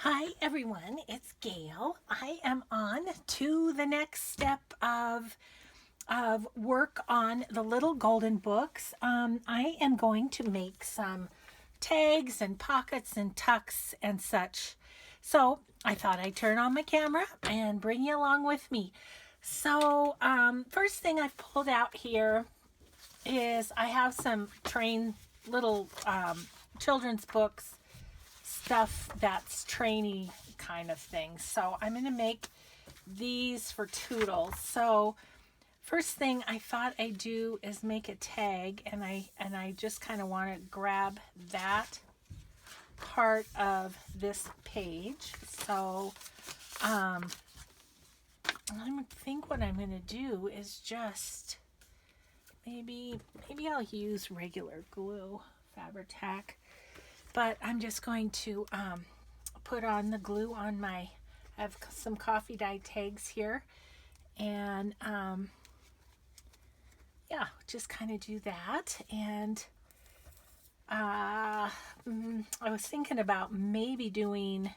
Hi everyone, it's Gail. I am on to the next step of work on the little golden books. I am going to make some tags and pockets and tucks and such. So I thought I'd turn on my camera and bring you along with me. So first thing I've pulled out here is I have some little children's books, stuff that's trainy kind of thing. So I'm going to make these for Toodles. So first thing I thought I'd do is make a tag, and I just kind of want to grab that part of this page. So I think what I'm going to do is just maybe I'll use regular glue, Fabri-Tac, but I'm just going to put on the glue on I have some coffee dye tags here, and yeah, just kind of do that. And I was thinking about maybe doing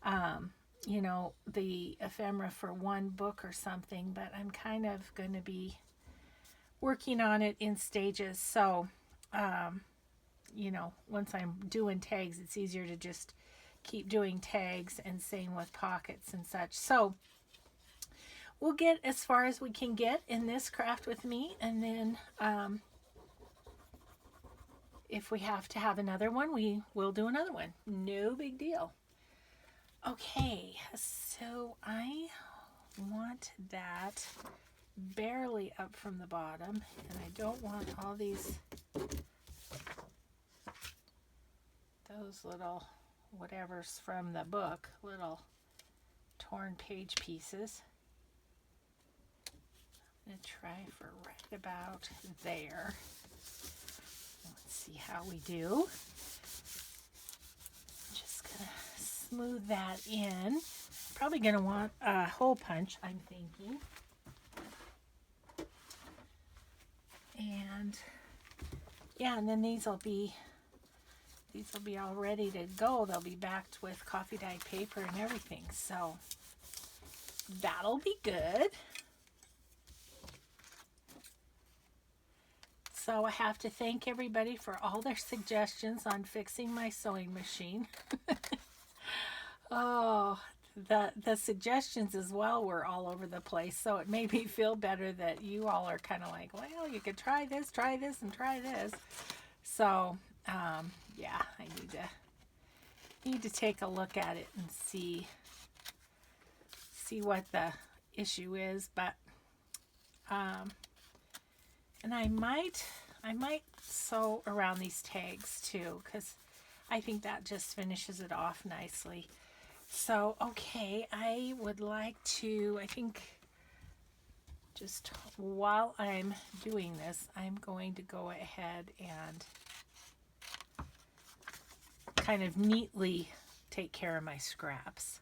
the ephemera for one book or something, but I'm kind of going to be working on it in stages. So once I'm doing tags, it's easier to just keep doing tags, and same with pockets and such. So we'll get as far as we can get in this craft with me, and then if we have to have another one, we will do another one. No big deal. Okay, so I want that barely up from the bottom, and I don't want all those little whatever's from the book, little torn page pieces. I'm going to try for right about there. Let's see how we do. Just going to smooth that in. Probably going to want a hole punch, I'm thinking. And yeah, and then these will be all ready to go. They'll be backed with coffee dye paper and everything. So that'll be good. So I have to thank everybody for all their suggestions on fixing my sewing machine. Oh, the suggestions as well were all over the place. So it made me feel better that you all are kind of like, well, you could try this, and try this. So yeah, I need to take a look at it and see what the issue is. But and I might sew around these tags too, because I think that just finishes it off nicely. So okay, I would like to, I think just while I'm doing this, I'm going to go ahead and kind of neatly take care of my scraps.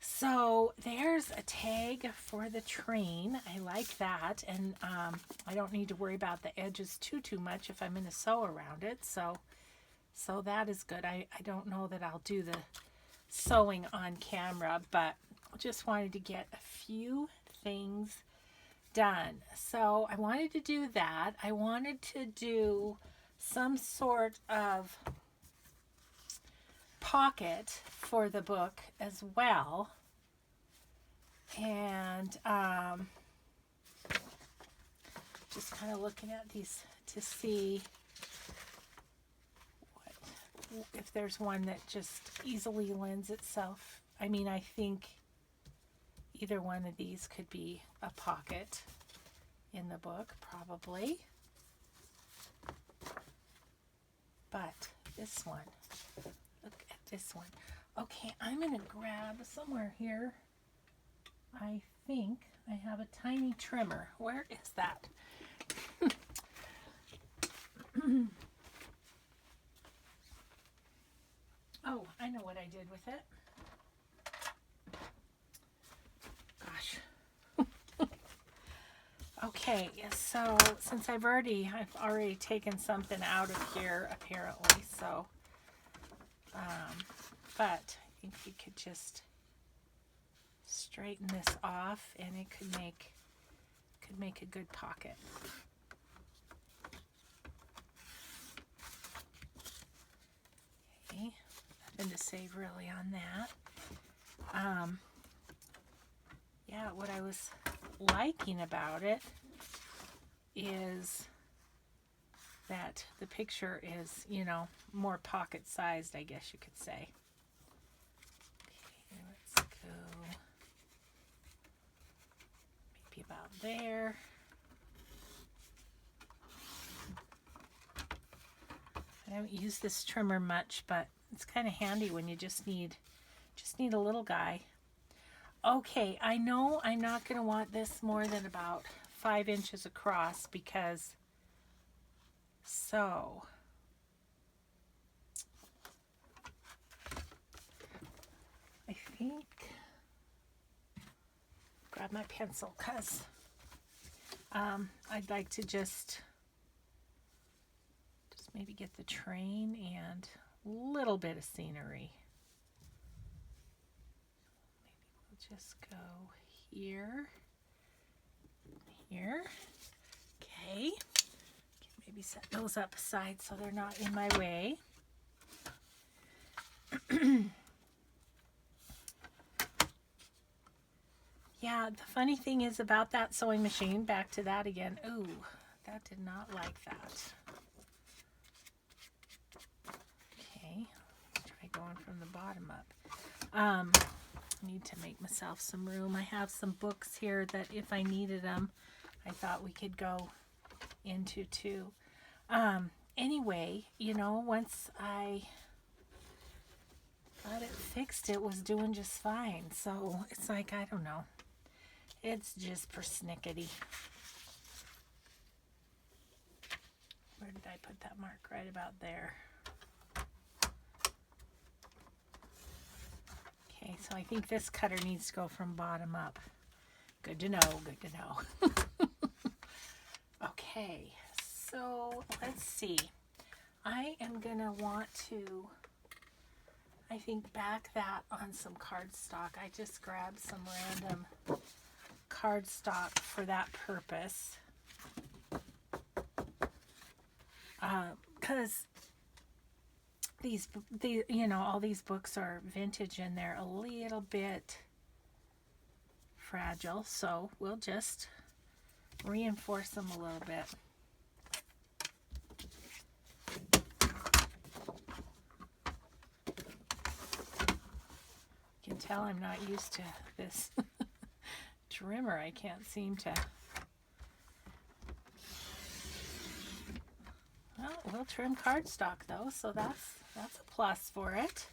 So there's a tag for the train. I like that, and I don't need to worry about the edges too much if I'm going to sew around it. So that is good. I don't know that I'll do the sewing on camera, but just wanted to get a few things done. So I wanted to do that. I wanted to do some sort of pocket for the book as well, and just kind of looking at these to see if there's one that just easily lends itself. I mean, I think either one of these could be a pocket in the book, probably, but this one, look at this one. Okay, I'm going to grab somewhere here. I think I have a tiny trimmer. Where is that? Oh, I know what I did with it. Gosh. Okay, so since I've already taken something out of here apparently, so but think we could just straighten this off, and it could make a good pocket. Okay, nothing to say really on that. Yeah, what I was liking about it is that the picture is, you know, more pocket sized, I guess you could say. Okay, let's go maybe about there. I don't use this trimmer much, but it's kind of handy when you just need a little guy. Okay, I know I'm not going to want this more than about 5 inches across, because so I think grab my pencil, because I'd like to just maybe get the train and a little bit of scenery. Maybe we'll just go here, here. Okay. Maybe set those up aside so they're not in my way. Yeah, the funny thing is about that sewing machine, back to that again. Ooh, that did not like that. Okay, try going from the bottom up. I need to make myself some room. I have some books here that if I needed them, I thought we could go into too. Anyway, you know, once I got it fixed, it was doing just fine. So it's like, I don't know. It's just persnickety. Where did I put that mark? Right about there. Okay, so I think this cutter needs to go from bottom up. Good to know, good to know. Okay, so let's see. I am gonna want to, I think, back that on some cardstock. I just grabbed some random cardstock for that purpose. Because you know, all these books are vintage and they're a little bit fragile, so we'll just reinforce them a little bit. You can tell I'm not used to this trimmer. I can't seem to. Well, we'll trim cardstock though, so that's a plus for it.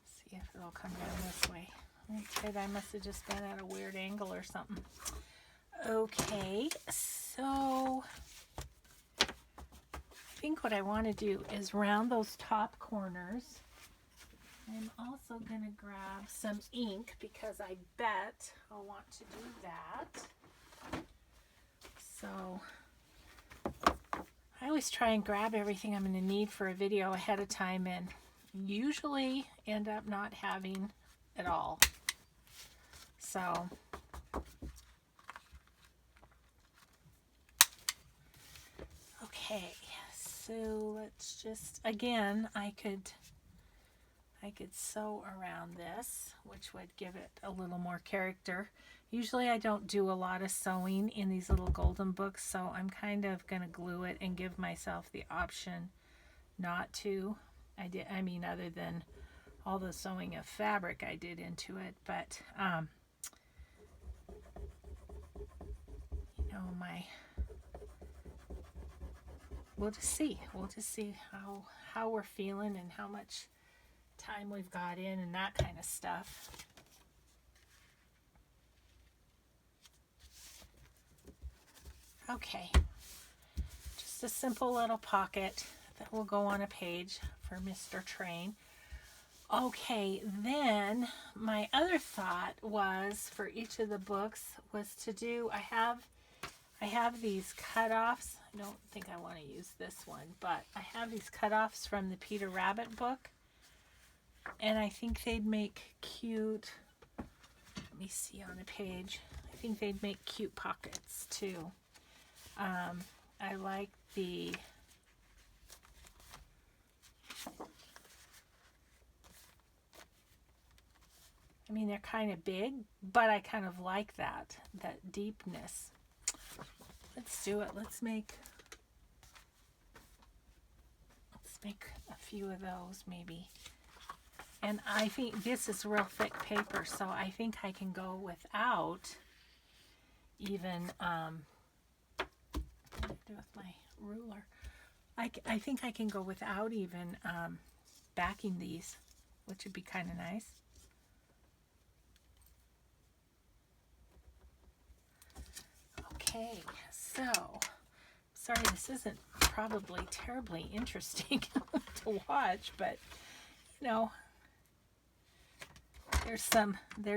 See if it'll come down this way. Okay, I must have just been at a weird angle or something. Okay, so I think what I want to do is round those top corners. I'm also going to grab some ink because I bet I'll want to do that. So I always try and grab everything I'm going to need for a video ahead of time and usually end up not having it all. So okay, so let's just, again, I could sew around this, which would give it a little more character. Usually I don't do a lot of sewing in these little golden books, so I'm kind of going to glue it and give myself the option not to. I mean, other than all the sewing of fabric I did into it, but you know, we'll just see how we're feeling and how much time we've got in and that kind of stuff. Okay, just a simple little pocket that will go on a page for Mr. Train. Okay, then my other thought was for each of the books was to do, I I have these cutoffs. I don't think I want to use this one, but I have these cutoffs from the Peter Rabbit book, and I think they'd make cute, let me see on the page, I think they'd make cute pockets too. I like the, I mean, they're kind of big, but I kind of like that deepness. Let's do it. Let's make a few of those maybe. And I think this is real thick paper, so I think I can go without even, what do I do with my ruler? I think I can go without even backing these, which would be kind of nice. Okay, so, sorry this isn't probably terribly interesting to watch, but, you know, there's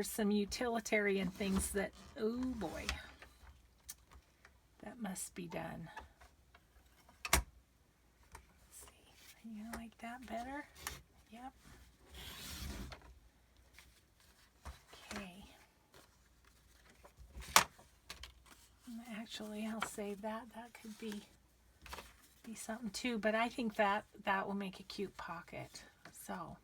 some utilitarian things that, oh boy, that must be done. Let's see, are you gonna like that better? Yep. Okay. Actually, I'll save that. That could be something too, but I think that will make a cute pocket. So,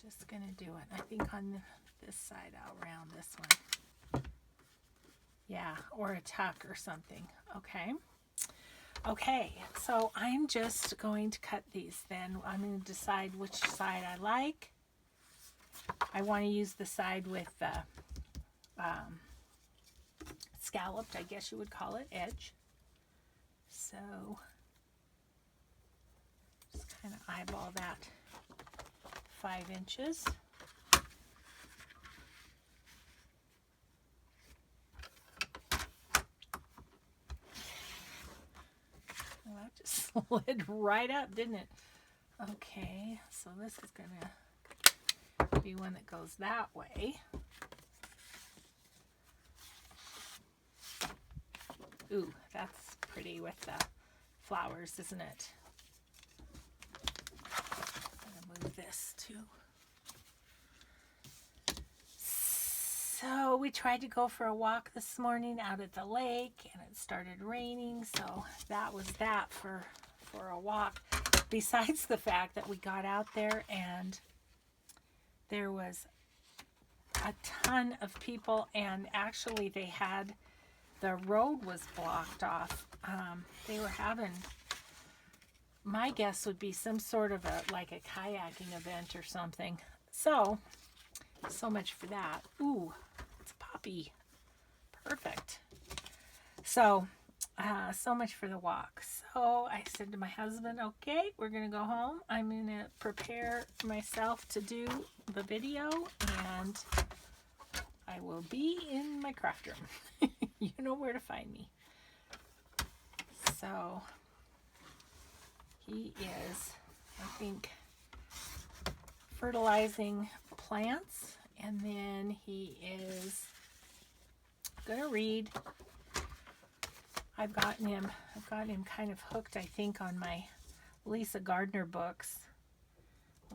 just gonna do it. I think on this side I'll round this one. Yeah, or a tuck or something. Okay. Okay, so I'm just going to cut these then. I'm going to decide which side I like. I want to use the side with the scalloped, I guess you would call it, edge. So just kind of eyeball that 5 inches. Well, that just slid right up, didn't it? Okay, so this is gonna be one that goes that way. Ooh, that's pretty with the flowers, isn't it? I'm gonna move this too. So we tried to go for a walk this morning out at the lake, and it started raining, so that was that for a walk. Besides the fact that we got out there and there was a ton of people, and actually the road was blocked off. They were having, my guess would be some sort of like a kayaking event or something. So much for that. Ooh, it's a poppy. Perfect. So much for the walk. So I said to my husband, okay, we're going to go home. I'm going to prepare myself to do the video, and I will be in my craft room. You know where to find me. So he is, I think, fertilizing plants, and then he is gonna read. I've gotten him kind of hooked, I think, on my Lisa Gardner books.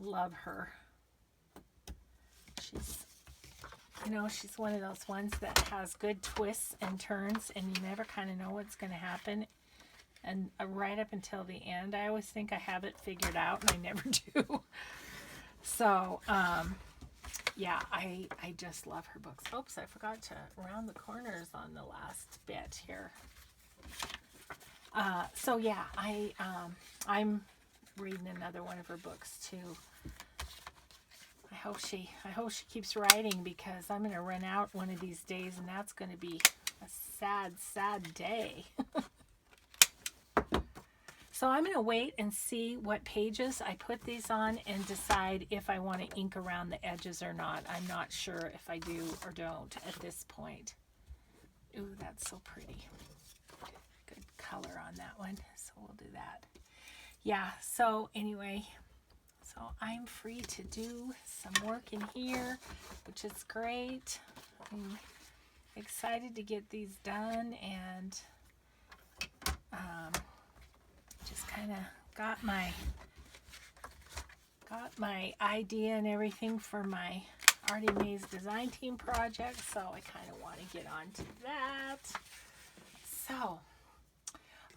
Love her. She's one of those ones that has good twists and turns, and you never kind of know what's going to happen. And right up until the end, I always think I have it figured out, and I never do. So, yeah, I just love her books. Oops, I forgot to round the corners on the last bit here. So yeah, I'm reading another one of her books too. I hope she keeps writing, because I'm going to run out one of these days, and that's going to be a sad day. So I'm going to wait and see what pages I put these on and decide if I want to ink around the edges or not. I'm not sure if I do or don't at this point. Ooh, that's so pretty. Good color on that one. So we'll do that. Yeah, so anyway, so I'm free to do some work in here, which is great. excited to get these done, and just kind of got my idea and everything for my Artie Mae's design team project, so I kind of want to get on to that. So,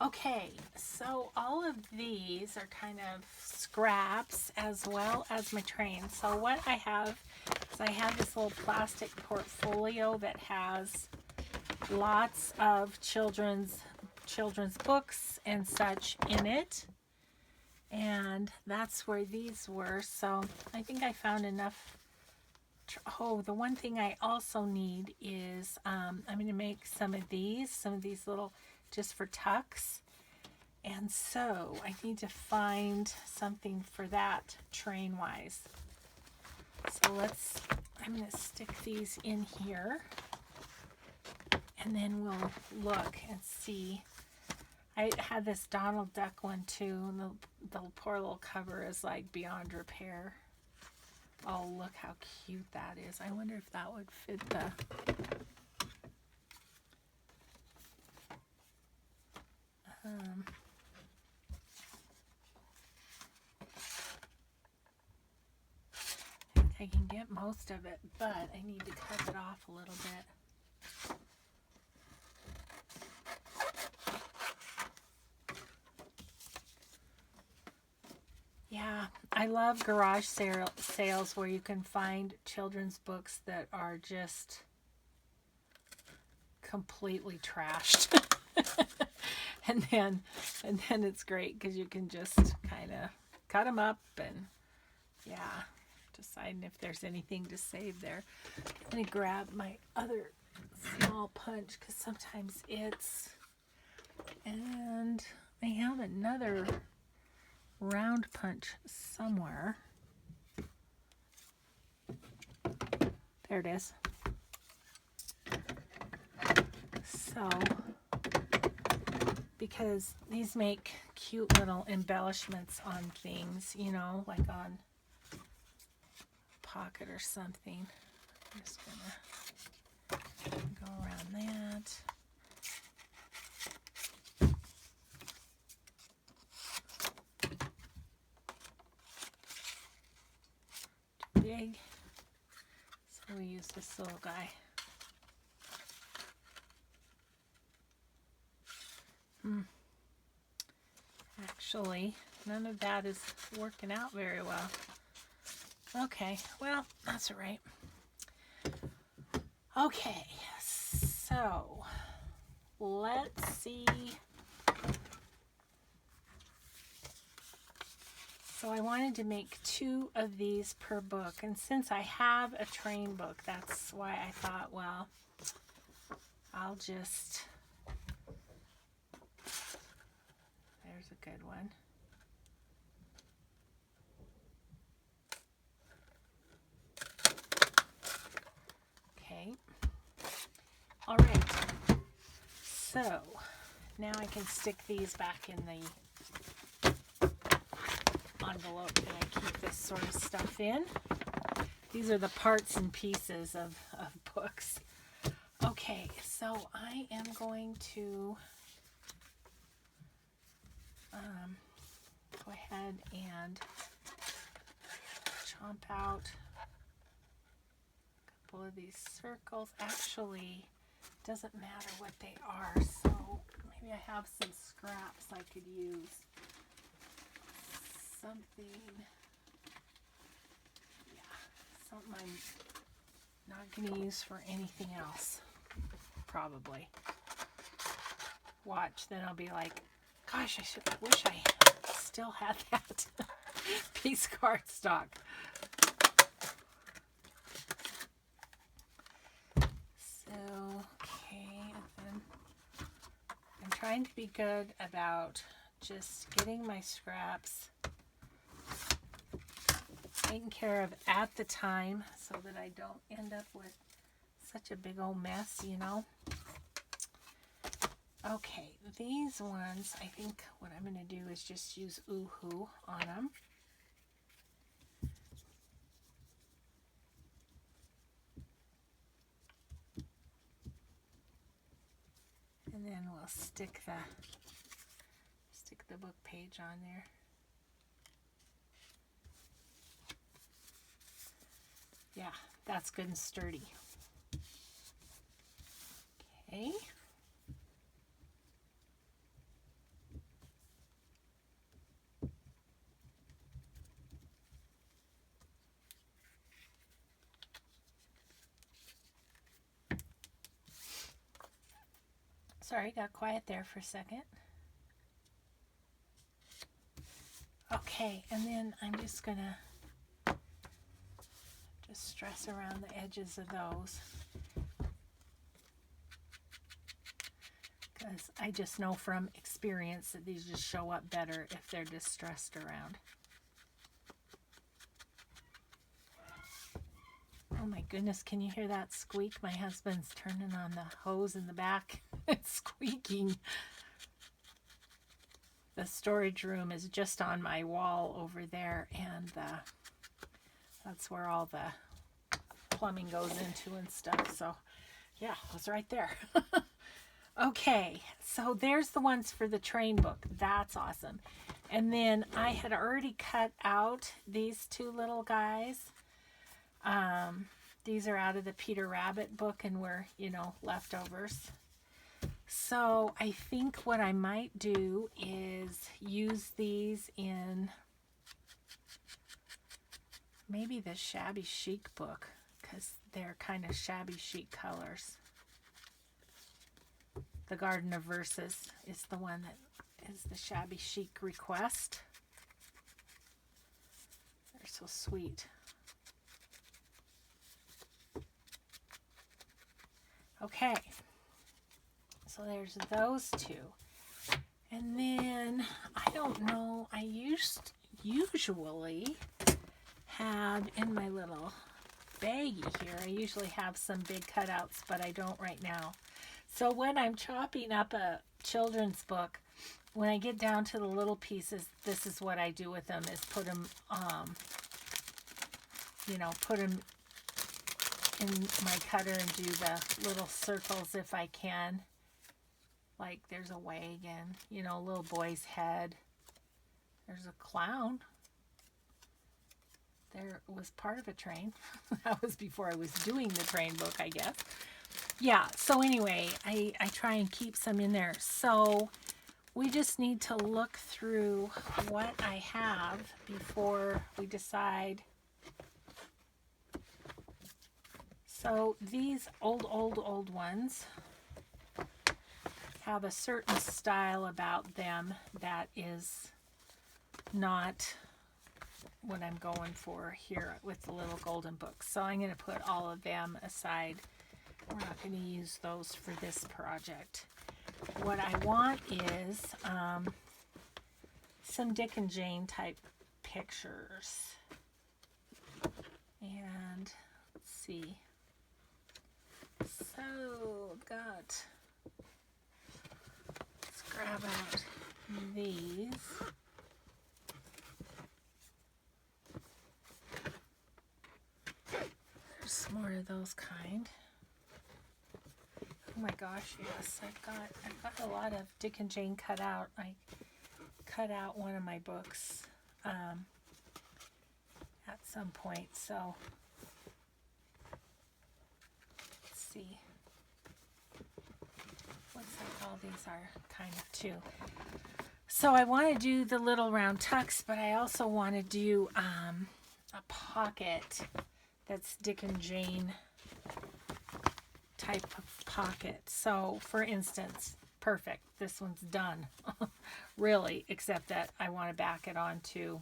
okay, so all of these are kind of scraps as well as my train. So what I have is I have this little plastic portfolio that has lots of children's books and such in it. And that's where these were. So I think I found enough. Oh, the one thing I also need is I'm going to make some of these little just for tucks. And so I need to find something for that train wise. So I'm going to stick these in here. And then we'll look and see. I had this Donald Duck one too, and the poor little cover is like beyond repair. Oh, look how cute that is. I wonder if that would fit the... I can get most of it, but I need to cut it off a little bit. Yeah, I love garage sales where you can find children's books that are just completely trashed. and then it's great because you can just kind of cut them up and yeah, deciding if there's anything to save there. I'm going to grab my other small punch because sometimes and I have another round punch somewhere. There it is. So, because these make cute little embellishments on things, you know, like on a pocket or something. I'm just gonna go around that. Big, so we use this little guy. Actually, none of that is working out very well. Okay, well, that's all right. Okay, so let's see. So I wanted to make 2 of these per book, and since I have a train book, that's why I thought, well, I'll just, there's a good one. Okay, all right, so now I can stick these back in the envelope that I keep this sort of stuff in. These are the parts and pieces of books. Okay, so I am going to go ahead and chomp out a couple of these circles. Actually, it doesn't matter what they are, so maybe I have some scraps I could use. Something, yeah, something I'm not going to use for anything else, probably. Watch, then I'll be like, gosh, I wish I still had that piece cardstock. So, okay, and then I'm trying to be good about just getting my scraps taken care of at the time so that I don't end up with such a big old mess, you know. Okay, these ones, I think what I'm going to do is just use Oohoo on them. And then we'll stick the book page on there. Yeah, that's good and sturdy. Okay. Sorry, got quiet there for a second. Okay, and then I'm just gonna stress around the edges of those, because I just know from experience that these just show up better if they're distressed around. Oh my goodness, can you hear that squeak? My husband's turning on the hose in the back. It's squeaking. The storage room is just on my wall over there, and that's where all the plumbing goes into and stuff. So yeah, it was right there. Okay, so there's the ones for the train book. That's awesome. And then I had already cut out these two little guys. These are out of the Peter Rabbit book and were, leftovers. So I think what I might do is use these in maybe the Shabby Chic book, because they're kind of shabby chic colors. The Garden of Verses is the one that is the Shabby Chic request. They're so sweet. Okay, so there's those two. And then, I don't know, I usually have in my little baggie here, I usually have some big cutouts, but I don't right now. So when I'm chopping up a children's book, when I get down to the little pieces, this is what I do with them, is put them, put them in my cutter and do the little circles if I can. Like there's a wagon, a little boy's head. There's a clown. There was part of a train. That was before I was doing the train book, I guess. Yeah, so anyway, I try and keep some in there. So we just need to look through what I have before we decide. So these old ones have a certain style about them that is not what I'm going for here with the little golden books. So I'm going to put all of them aside. We're not going to use those for this project. What I want is some Dick and Jane type pictures. And let's see. So I've got, let's grab out these. There's some more of those kind. Oh my gosh, yes, I've got a lot of Dick and Jane cut out. I cut out one of my books at some point, so let's see. Looks like all these are kind of too. So I want to do the little round tucks, but I also want to do a pocket that's Dick and Jane type of pocket. So for instance, perfect, this one's done. Really, except that I want to back it on to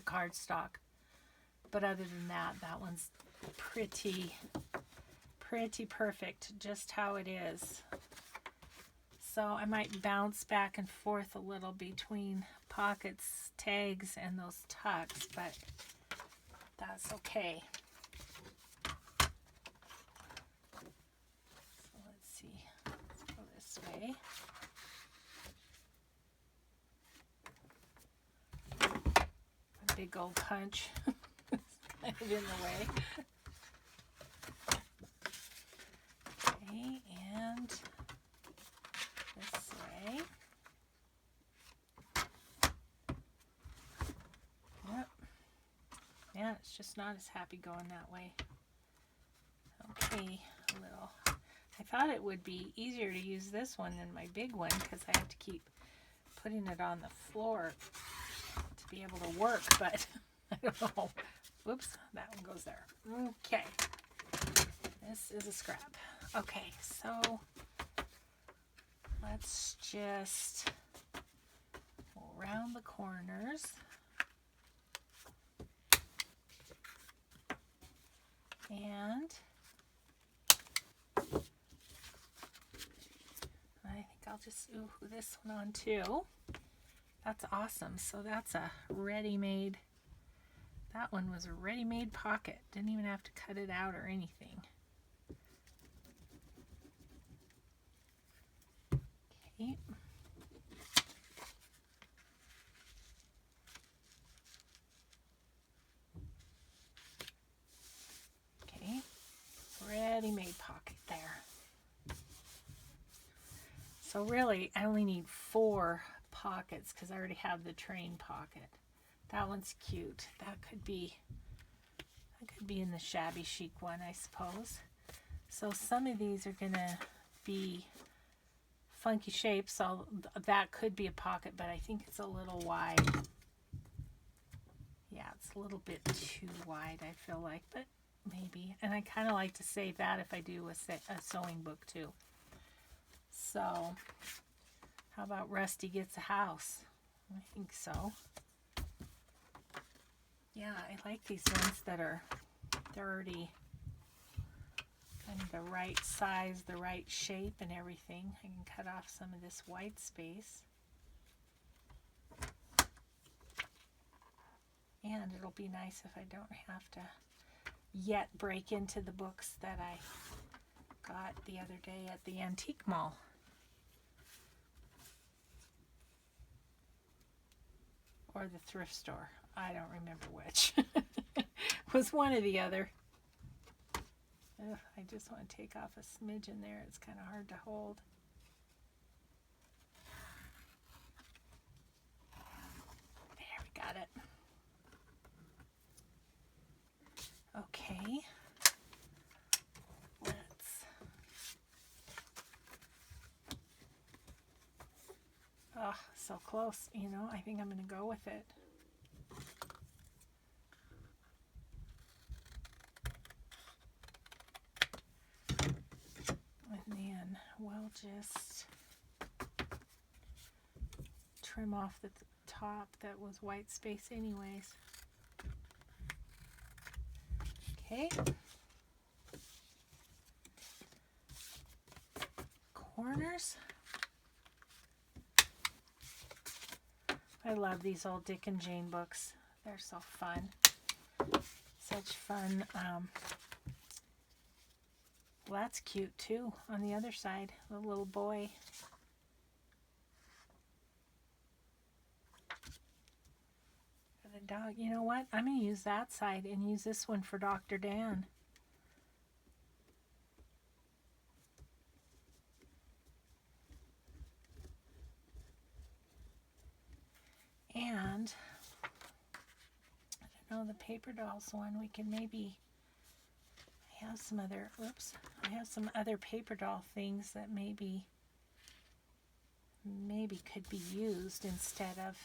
cardstock. But other than that, that one's pretty perfect, just how it is. So I might bounce back and forth a little between pockets, tags, and those tucks, but that's okay. So let's see, let's go this way. A big old punch is kind of in the way. Okay, and it's just not as happy going that way. Okay, a little. I thought it would be easier to use this one than my big one because I have to keep putting it on the floor to be able to work, but I don't know. Whoops, that one goes there. Okay, this is a scrap. Okay, so let's just go around the corners. And I think I'll just ooh this one on too. That's awesome. So that's a ready-made, that one was a ready-made pocket. Didn't even have to cut it out or anything. Okay. Okay. Ready-made pocket there. So really, I only need 4 pockets because I already have the train pocket. That one's cute. That could be in the shabby chic one, I suppose. So some of these are gonna be funky shapes. So that could be a pocket, but I think it's a little wide. Yeah, it's a little bit too wide, I feel like, but maybe. And I kind of like to save that if I do a sewing book too. So how about Rusty Gets a House? I think so. Yeah, I like these ones that they're already kind of the right size, the right shape and everything. I can cut off some of this white space. And it'll be nice if I don't have to yet break into the books that I got the other day at the antique mall. Or the thrift store. I don't remember which. It was one or the other. Ugh, I just want to take off a smidgen there. It's kind of hard to hold. There, we got it. Okay. Oh, so close, you know. I think I'm going to go with it. And then we'll just trim off the top that was white space anyways. Okay. Corners. I love these old Dick and Jane books. They're so fun. Such fun. Well, that's cute too. On the other side, the little boy. For the dog. You know what? I'm going to use that side and use this one for Dr. Dan. And I don't know, the paper dolls one, we can maybe, I have some other paper doll things that maybe could be used instead of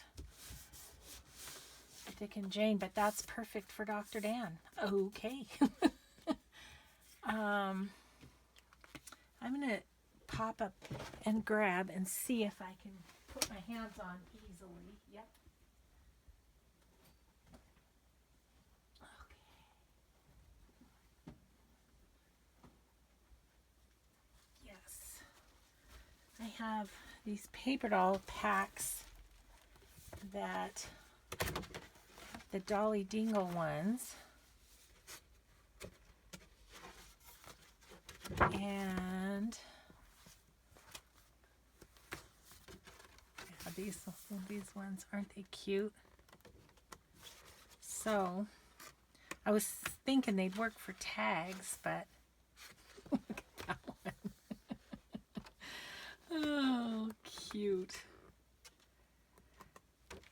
Dick and Jane, but that's perfect for Dr. Dan. Okay. I'm going to pop up and grab and see if I can put my hands on easily. Yep. Yes. I have these paper doll packs that the Dolly Dingle ones. And yeah, these ones, aren't they cute? So I was thinking they'd work for tags, but look at that one. Oh, cute.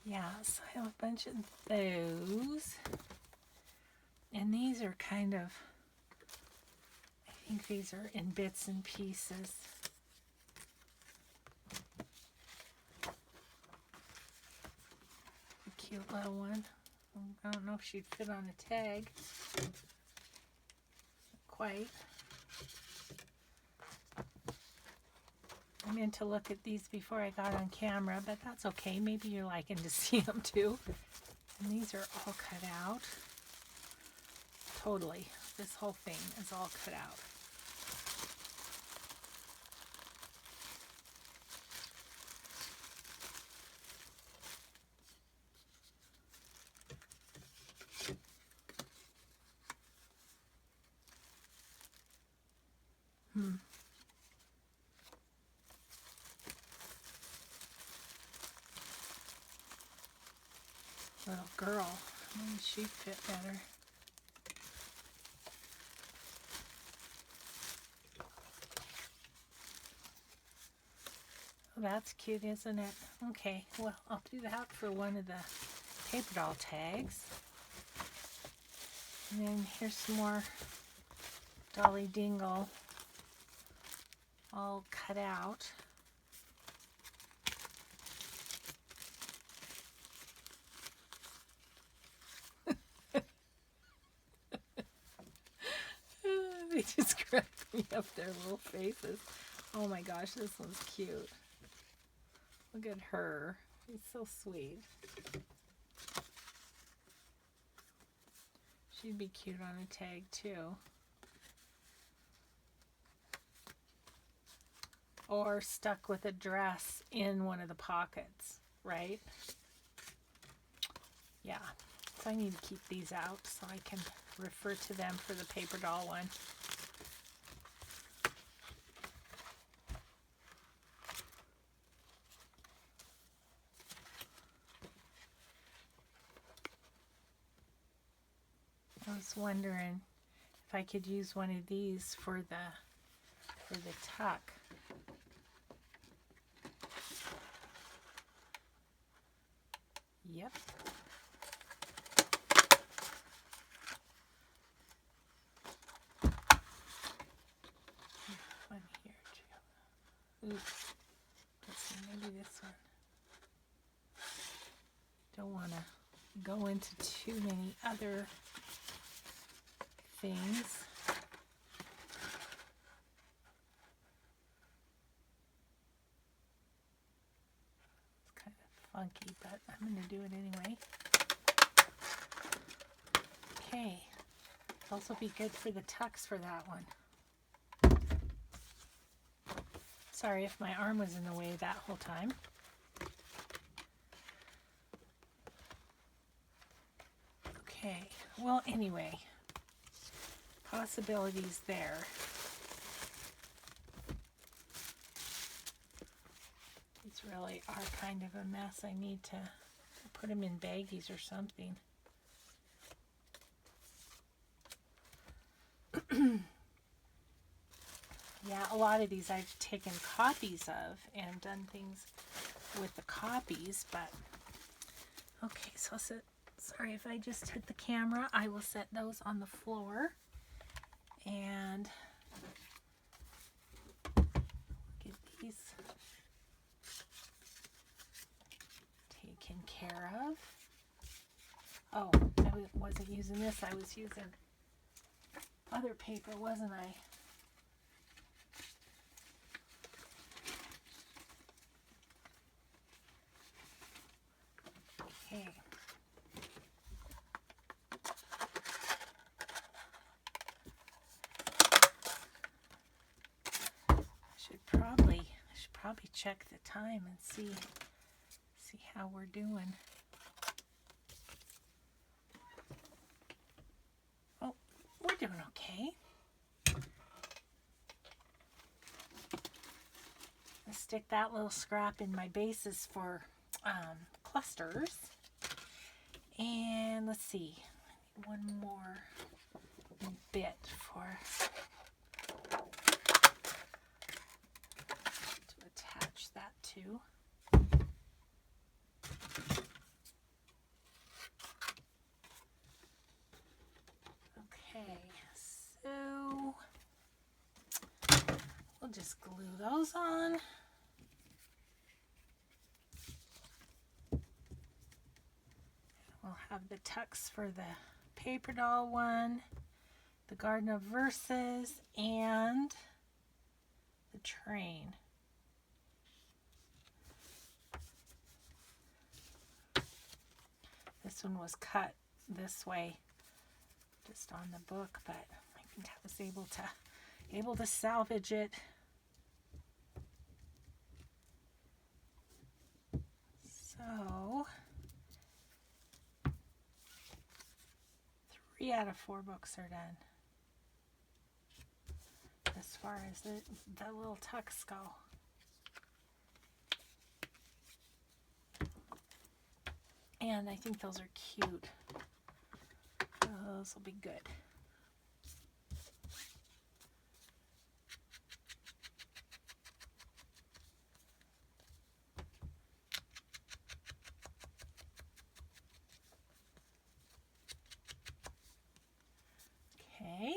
Yeah, so I have a bunch of those. And these are kind of, I think these are in bits and pieces. A cute little one. I don't know if she'd fit on a tag. Not quite. I meant to look at these before I got on camera, but that's okay. Maybe you're liking to see them too. And these are all cut out. Totally. This whole thing is all cut out. Little girl. Maybe she'd fit better. Oh, that's cute, isn't it? Okay, well, I'll do that for one of the paper doll tags. And then here's some more Dolly Dingle all cut out. They just crack me up, their little faces. Oh my gosh, this one's cute. Look at her. She's so sweet. She'd be cute on a tag too. Or stuck with a dress in one of the pockets, right? Yeah. So I need to keep these out so I can refer to them for the paper doll one. I was wondering if I could use one of these for the tuck. Yep. One here too. Oops. Let's see, maybe this one. Don't want to go into too many other things. It's kind of funky, but I'm going to do it anyway. Okay. It'll also be good for the tucks for that one. Sorry if my arm was in the way that whole time. Okay. Well, anyway. Possibilities there. These really are kind of a mess. I need to put them in baggies or something. Yeah, a lot of these I've taken copies of and done things with the copies, but okay, so sorry if I just hit the camera. I will set those on the floor and get these taken care of. Oh, I wasn't using this. I was using other paper, wasn't I? Okay. I should probably check the time and see how we're doing. Oh, we're doing okay. I'll stick that little scrap in my bases for clusters. And let's see, I need one more bit to attach that to. we'll just glue those on. We'll have the tucks for the paper doll one, the Garden of Verses, and the train. This one was cut this way just on the book, but I think I was able to salvage it. So 3 out of 4 books are done as far as the little tucks go. And I think those are cute. Those will be good. Okay.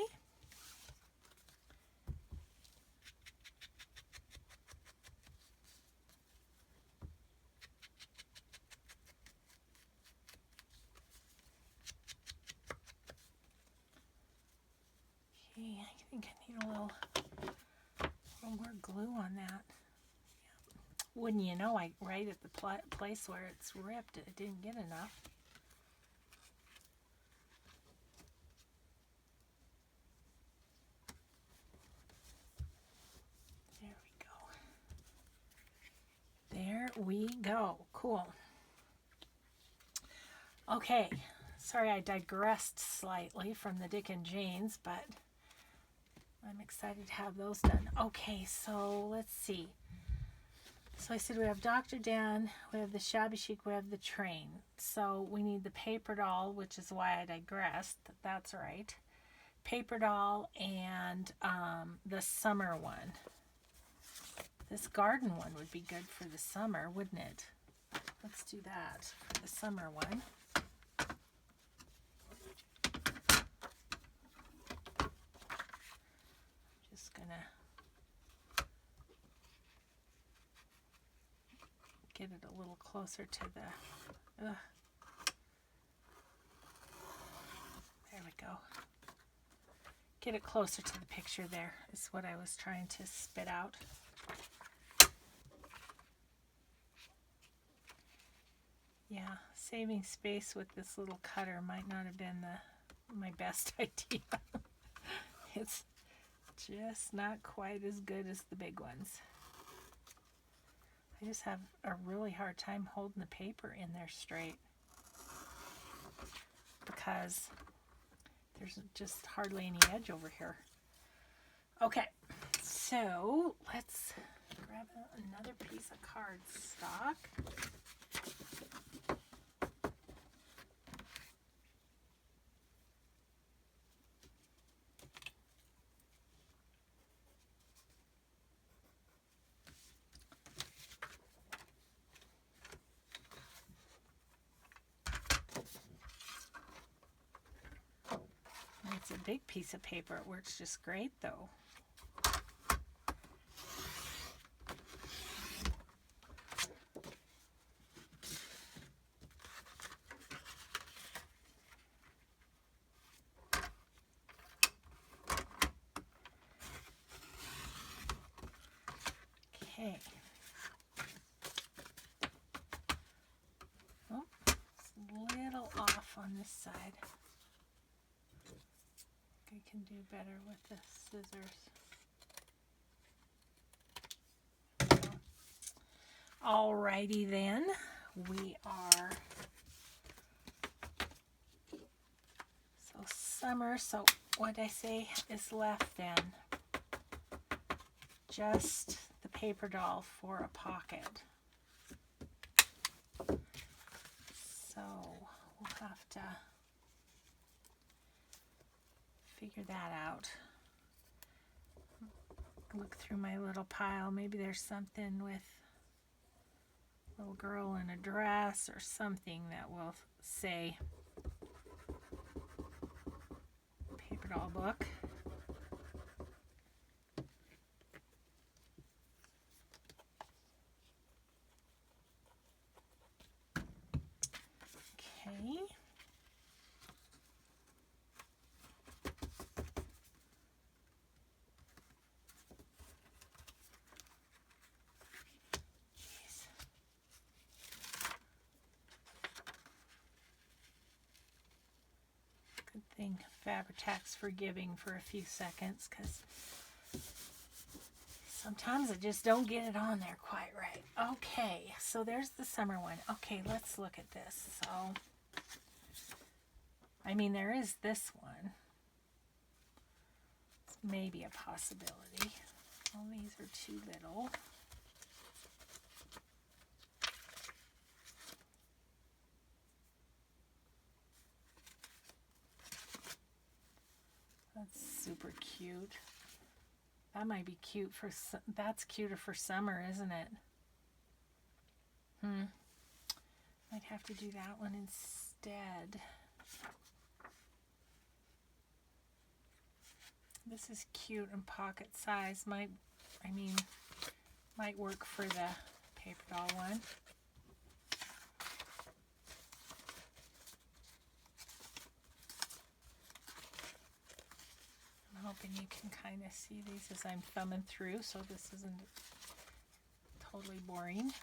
I think I need a little more glue on that. Wouldn't you know, right at the place where it's ripped, it didn't get enough. There we go. Cool. Okay, sorry I digressed slightly from the Dick and Janes, but I'm excited to have those done. Okay, so let's see. So I said we have Dr. Dan, we have the Shabby Chic, we have the train. So we need the paper doll, which is why I digressed. That's right. Paper doll and the summer one. This garden one would be good for the summer, wouldn't it? Let's do that for the summer one. Just gonna get it a little closer to the, there we go. Get it closer to the picture there is what I was trying to spit out. Yeah, saving space with this little cutter might not have been my best idea. It's just not quite as good as the big ones. I just have a really hard time holding the paper in there straight because there's just hardly any edge over here. Okay, so let's grab another piece of cardstock. It's a big piece of paper. It works just great though. Okay. Oh, it's a little off on this side. I can do better with the scissors. Alrighty then, we are summer, so what I say is left then? Just the paper doll for a pocket. So we'll have to figure that out. Look through my little pile. Maybe there's something with a little girl in a dress or something that will say paper doll book. Okay. Jeez. Good thing Fabri-Tac's forgiving for a few seconds, because sometimes I just don't get it on there quite right. Okay, so there's the summer one. Okay, let's look at this. So, I mean, there is this one. It's maybe a possibility. Well, these are too little. That's super cute. That might be cute for, that's cuter for summer, isn't it? Might have to do that one instead. This is cute and pocket size. Might work for the paper doll one. I'm hoping you can kind of see these as I'm thumbing through, so this isn't totally boring.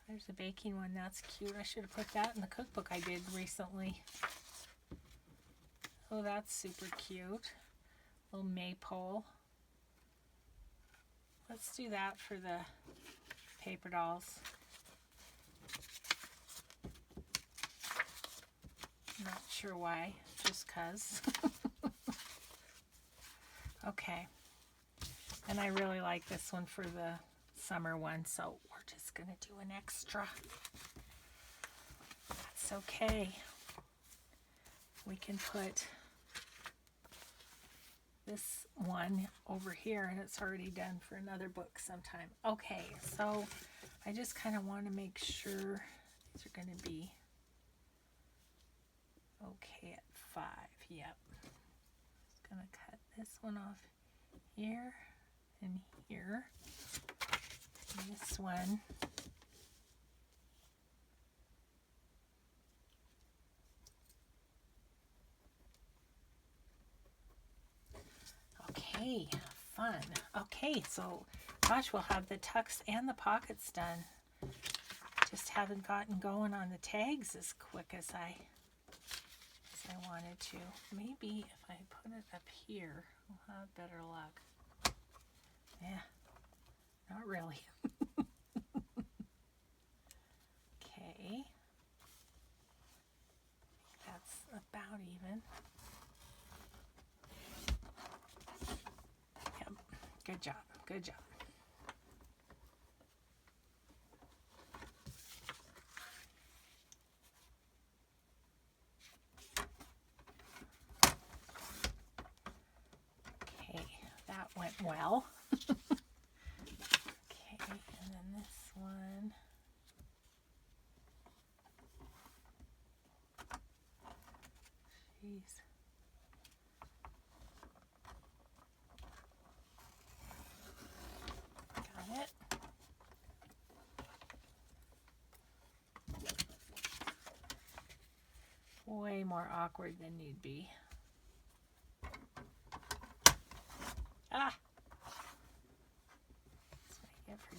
There's a baking one. That's cute. I should have put that in the cookbook I did recently. Oh, that's super cute. Little maypole. Let's do that for the paper dolls. Not sure why, just 'cause. Okay. And I really like this one for the summer one, so we're just going to do an extra. That's okay. We can put this one over here, and it's already done for another book sometime. Okay, so I just kind of want to make sure these are going to be okay at 5. Yep. Just going to cut this one off here and here. And this one. Okay, fun. Okay, so gosh, we'll have the tucks and the pockets done. Just haven't gotten going on the tags as quick as I wanted to. Maybe if I put it up here, we'll have better luck. Yeah, not really. Okay. That's about even. Yep. Good job. Good job. Okay, that went well. Okay, and then this one. Jeez. Got it. Way more awkward than you'd be. Ah! That's what I get for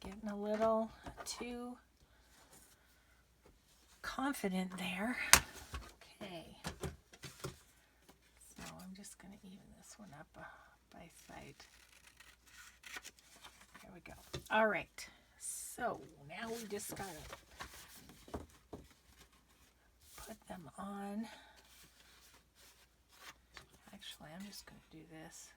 getting a little too confident there. Okay. So I'm just going to even this one up by sight. There we go. All right. So now we just got to put them on. Actually, I'm just going to do this.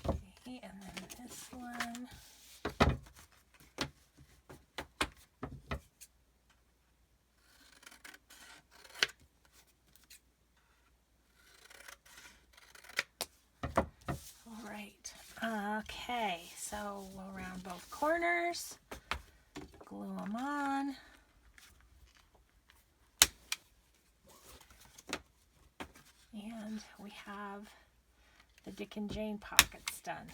Okay, and then this one. All right. Okay, so we'll round both corners. glue them on. And we have the Dick and Jane pockets done.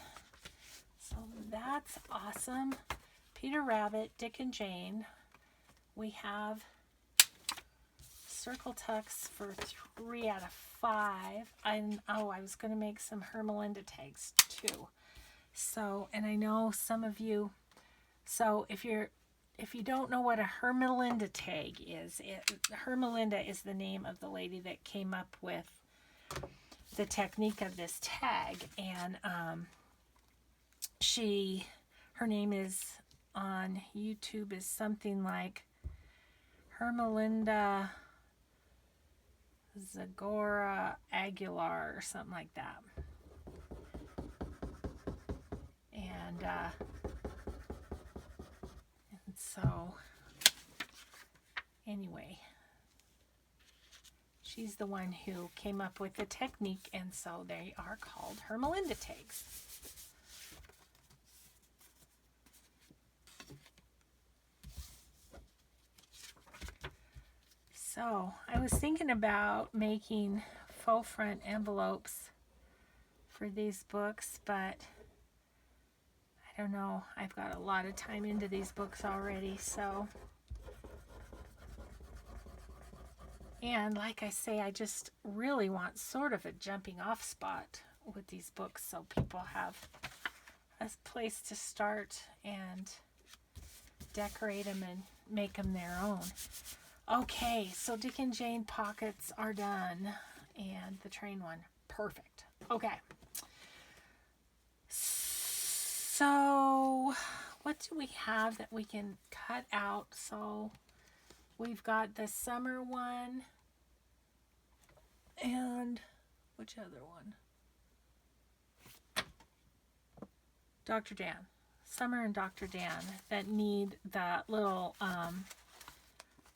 So that's awesome. Peter Rabbit, Dick and Jane. We have circle tucks for 3 out of 5. And oh, I was going to make some Hermelinda tags too. So, and I know some of you, so if you don't know what a Hermelinda tag is, Hermelinda is the name of the lady that came up with the technique of this tag, and her name is on YouTube is something like Hermelinda Zagora Aguilar or something like that. And so anyway, she's the one who came up with the technique, and so they are called Hermelinda tags. So I was thinking about making faux front envelopes for these books, but I don't know. I've got a lot of time into these books already, so. And like I say, I just really want sort of a jumping off spot with these books so people have a place to start and decorate them and make them their own. Okay, so Dick and Jane pockets are done, and the train one, perfect. Okay. So what do we have that we can cut out? So we've got the summer one, and which other one? Dr. Dan. Summer and Dr. Dan that need the little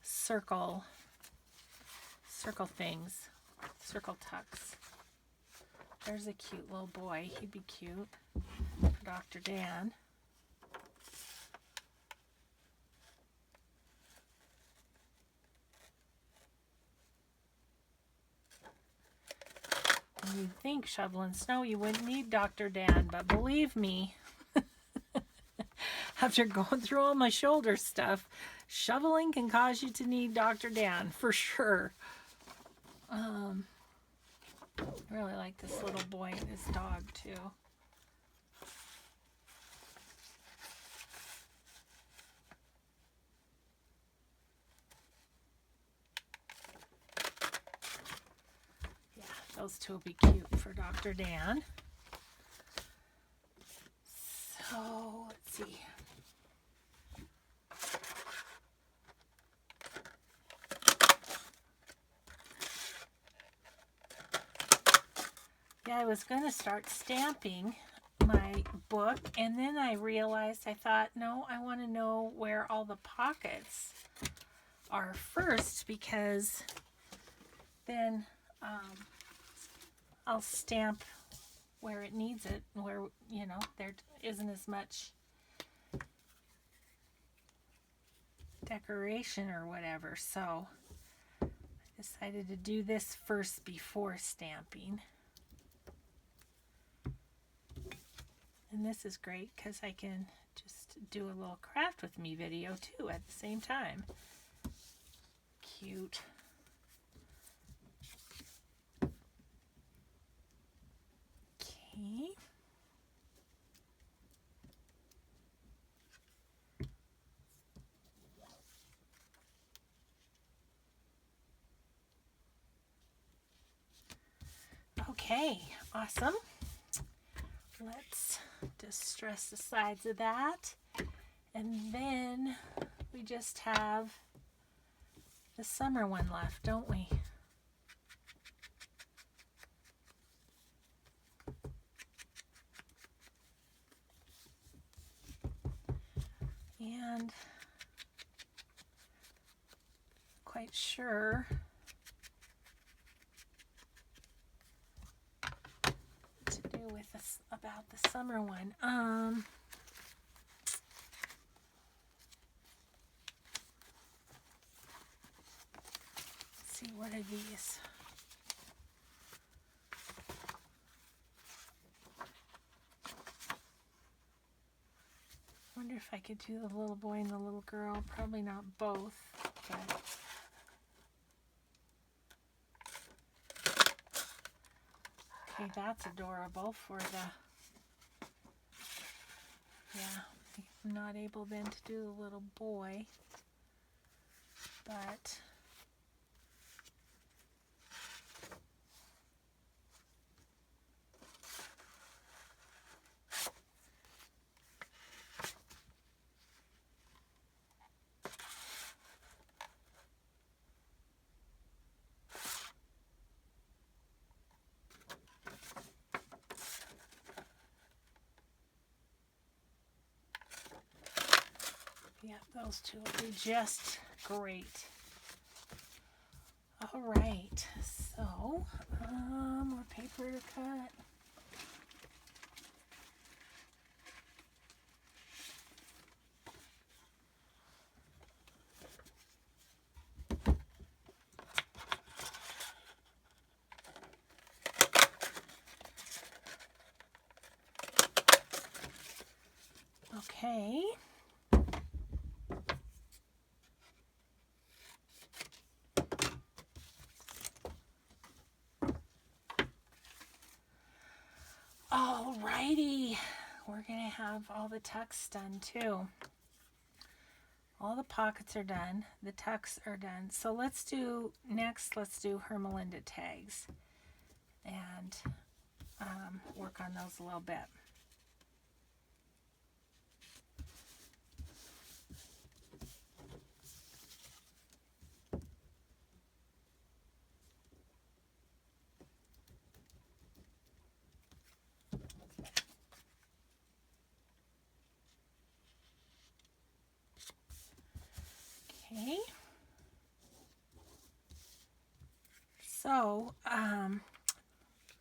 circle things, circle tucks. There's a cute little boy. He'd be cute for Dr. Dan. And you'd think shoveling snow you wouldn't need Dr. Dan, but believe me, after going through all my shoulder stuff, shoveling can cause you to need Dr. Dan for sure. I really like this little boy and his dog too. Yeah, those two will be cute for Dr. Dan. So let's see. Yeah, I was going to start stamping my book, and then I realized, I thought, no, I want to know where all the pockets are first, because then I'll stamp where it needs it, where, you know, there isn't as much decoration or whatever. So I decided to do this first before stamping. And this is great because I can just do a little craft with me video too at the same time. Cute. Okay. Okay, awesome. Let's distress the sides of that, and then we just have the summer one left, don't we? And quite sure to do with this about the summer one. what are these? Wonder if I could do the little boy and the little girl. Probably not both, but okay, that's adorable for the, yeah, I'm not able then to do the little boy, but yeah, those two will be just great. All right, so more paper to cut. Okay. Alrighty, we're gonna have all the tucks done too. All the pockets are done, the tucks are done. So let's do her Melinda tags and work on those a little bit. Okay. So,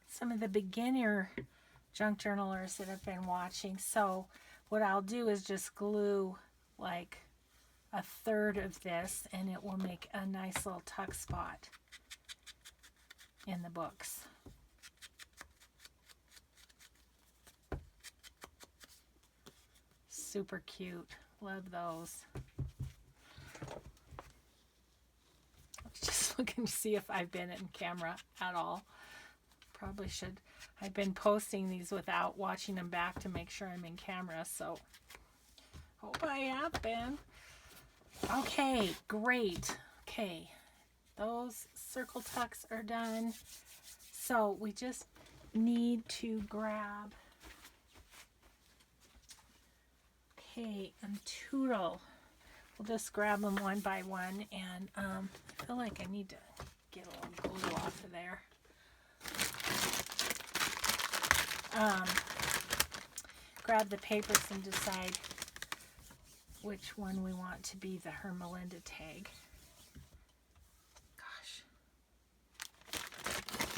some of the beginner junk journalers that have been watching, so what I'll do is just glue like a third of this and it will make a nice little tuck spot in the books. Super cute. Love those. Just looking to see if I've been in camera at all. Probably should. I've been posting these without watching them back to make sure I'm in camera, so hope I have been. Okay, great. Okay, those circle tucks are done. So we just need to grab, okay, and Toodle. We'll just grab them one by one, and I feel like I need to get a little glue off of there. Grab the papers and decide which one we want to be the Her Melinda tag. Gosh.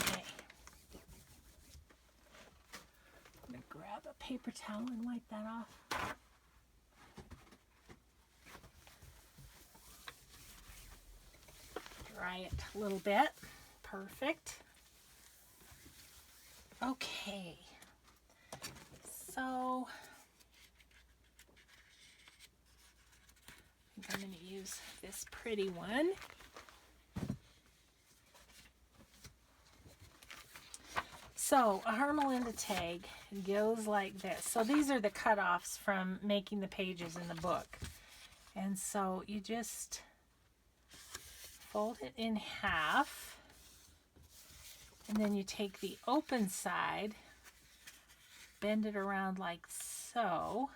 Okay. I'm going to grab a paper towel and wipe that off. Dry it a little bit. Perfect. Okay. So I think I'm going to use this pretty one. So a Her Melinda tag goes like this. So these are the cutoffs from making the pages in the book. And so you just fold it in half, and then you take the open side, bend it around like so,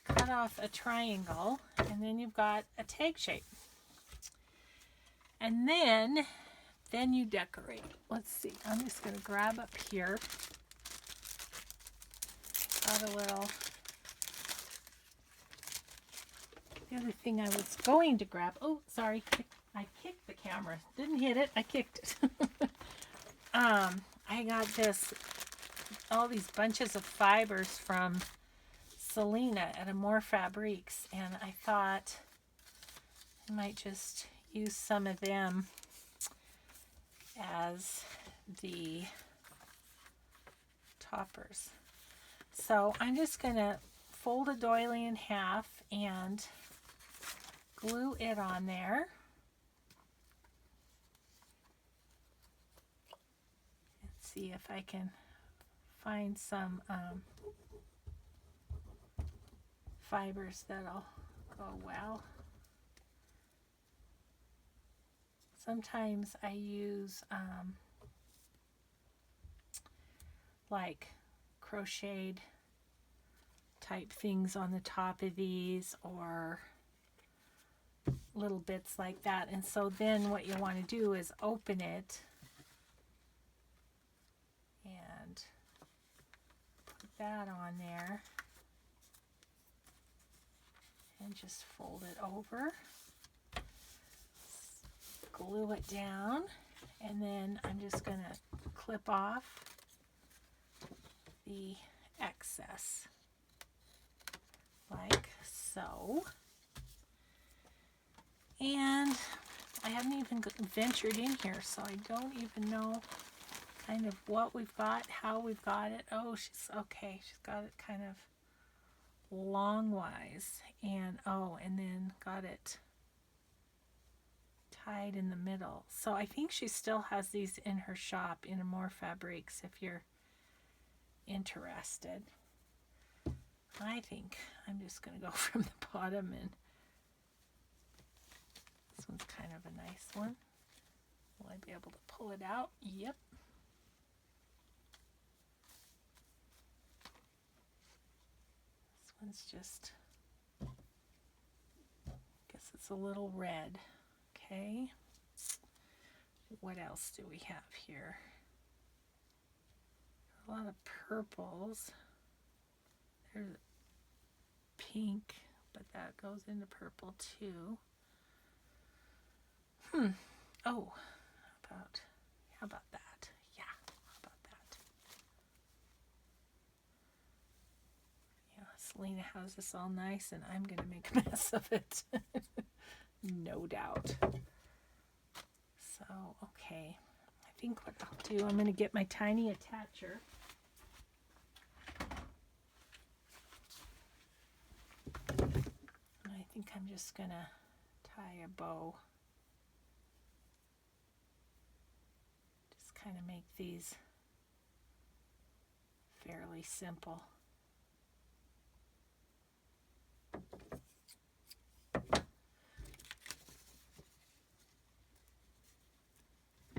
cut off a triangle, and then you've got a tag shape. And then you decorate. Let's see, I'm just going to grab up here, got a little, the other thing I was going to grab, oh, sorry, I kicked the camera. Didn't hit it, I kicked it. I got all these bunches of fibers from Selena at Amore Fabriques, and I thought I might just use some of them as the toppers. So I'm just going to fold a doily in half and glue it on there. Let's see if I can find some fibers that'll go well. Sometimes I use like crocheted type things on the top of these, or little bits like that. And so then what you want to do is open it and put that on there and just fold it over, glue it down, and then I'm just going to clip off the excess like so. And I haven't even ventured in here, so I don't even know kind of what we've got, how we've got it. Oh, she's okay. She's got it kind of longwise, and and then got it tied in the middle. So I think she still has these in her shop in more fabrics if you're interested. I think I'm just going to go from the bottom, and this one's kind of a nice one. Will I be able to pull it out? Yep. This one's just, I guess it's a little red. Okay. What else do we have here? A lot of purples. There's pink, but that goes into purple too. Oh, how about that? Yeah, how about that? Yeah, Selena has this all nice, and I'm going to make a mess of it. No doubt. So, okay. I think what I'll do, I'm going to get my tiny attacher. And I think I'm just going to tie a bow. Just kind of make these fairly simple.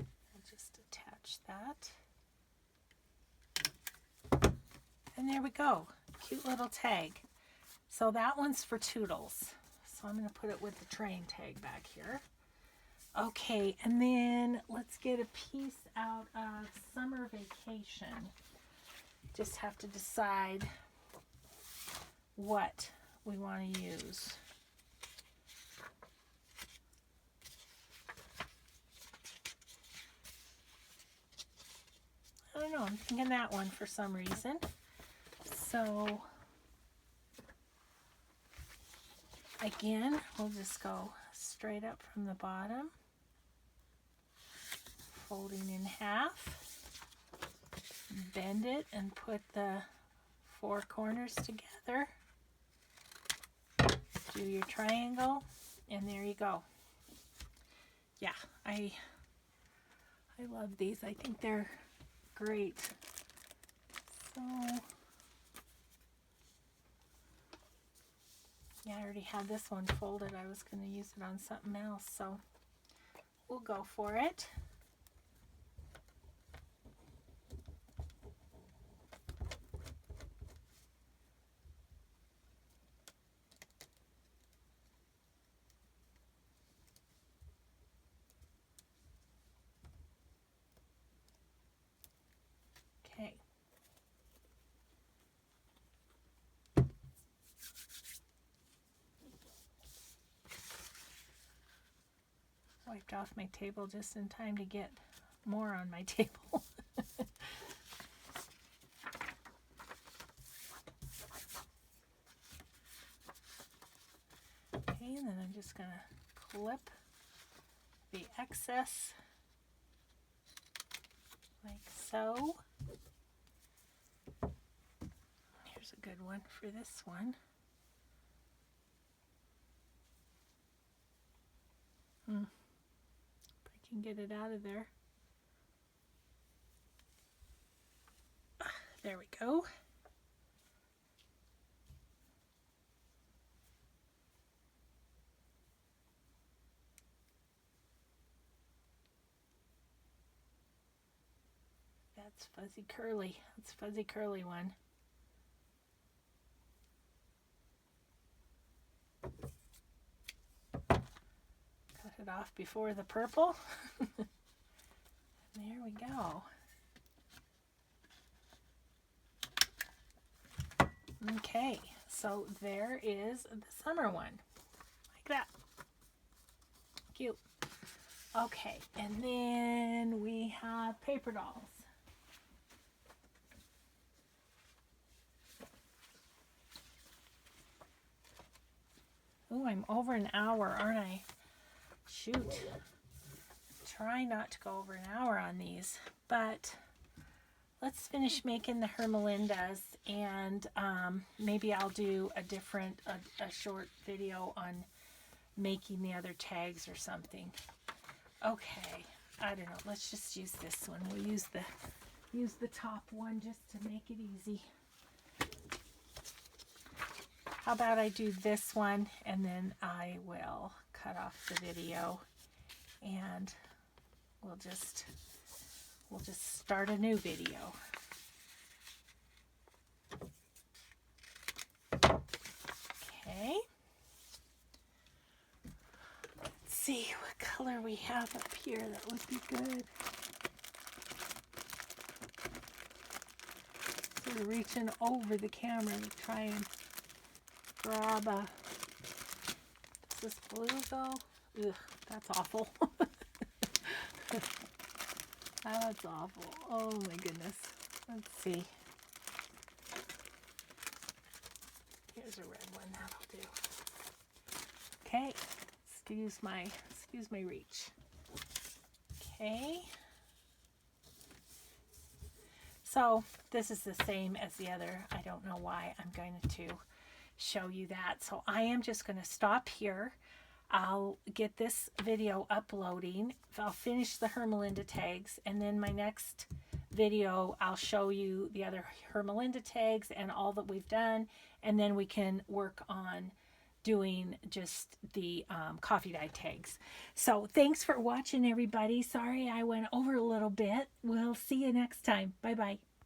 I'll just attach that. And there we go. Cute little tag. So that one's for Toodles. So I'm going to put it with the train tag back here. Okay, and then let's get a piece out of Summer Vacation. Just have to decide what we want to use. I don't know, I'm thinking that one for some reason. So again, we'll just go straight up from the bottom, folding in half, bend it and put the four corners together, do your triangle, and there you go. Yeah, I love these. I think they're great. So yeah, I already had this one folded. I was going to use it on something else, so we'll go for it. Okay. Wiped off my table just in time to get more on my table. Okay, and then I'm just going to clip the excess like so. Here's a good one for this one. If I can get it out of there. There we go. That's fuzzy curly. That's fuzzy curly one. Cut it off before the purple. There we go. Okay, so there is the summer one. Like that. Cute. Okay, and then we have paper dolls. Oh, I'm over an hour, aren't I? Shoot. Try not to go over an hour on these, but let's finish making the Hermelindas, and maybe I'll do a short video on making the other tags or something. Okay, I don't know. Let's just use this one. We'll use the top one just to make it easy. How about I do this one and then I will cut off the video and we'll just start a new video. Okay. Let's see what color we have up here that would be good. Sort of reaching over the camera to try and grab a, does this blue go? Ugh, that's awful. That's awful. Oh my goodness. Let's see. Here's a red one, that'll do. Okay, excuse my reach. Okay. So this is the same as the other. I don't know why I'm going to show you that. So I am just going to stop here. I'll get this video uploading. I'll finish the Hermelinda tags, and then my next video I'll show you the other Hermelinda tags and all that we've done, and then we can work on doing just the coffee dye tags. So thanks for watching, everybody. Sorry I went over a little bit. We'll see you next time. Bye bye.